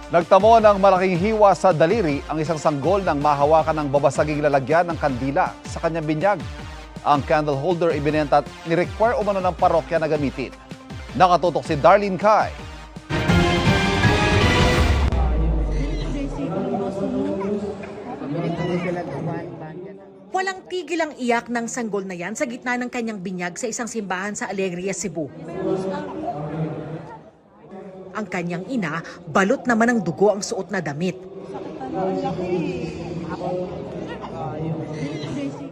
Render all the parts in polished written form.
Nagtamo ng malaking hiwa sa daliri ang isang sanggol nang mahawakan ng babasaging lalagyan ng kandila sa kanyang binyag. Ang candle holder ibinenta at ni-require umano ng parokya na gamitin. Nakatutok si Darlene Kai. Walang tigil ang iyak ng sanggol na yan sa gitna ng kanyang binyag sa isang simbahan sa Alegria, Cebu. Ang kanyang ina, balot naman ng dugo ang suot na damit.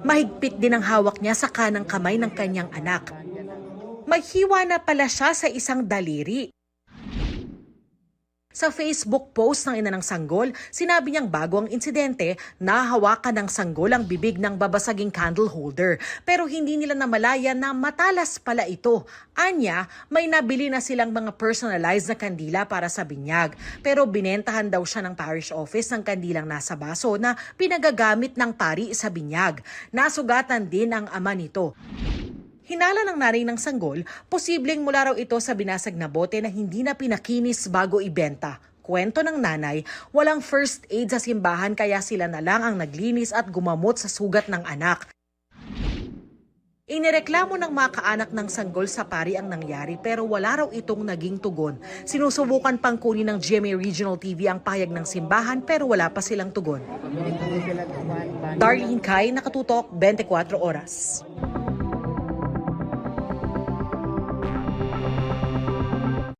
Mahigpit din ang hawak niya sa kanang kamay ng kanyang anak. May hiwa na pala siya sa isang daliri. Sa Facebook post ng ina ng sanggol, sinabi niyang bago ang insidente, nahawakan ng sanggol ang bibig ng babasaging candle holder. Pero hindi nila namalaya na matalas pala ito. Anya, may nabili na silang mga personalized na kandila para sa binyag. Pero binentahan daw siya ng parish office ng kandilang nasa baso na pinagagamit ng pari sa binyag. Nasugatan din ang ama nito. Hinala ng nanay ng sanggol, posibleng mula raw ito sa binasag na bote na hindi na pinakinis bago ibenta. Kwento ng nanay, walang first aid sa simbahan kaya sila na lang ang naglinis at gumamot sa sugat ng anak. Inireklamo ng mga kaanak ng sanggol sa pari ang nangyari pero wala raw itong naging tugon. Sinusubukan pang kunin ng GMA Regional TV ang pahayag ng simbahan pero wala pa silang tugon. Darlene Kai, Nakatutok, 24 Oras.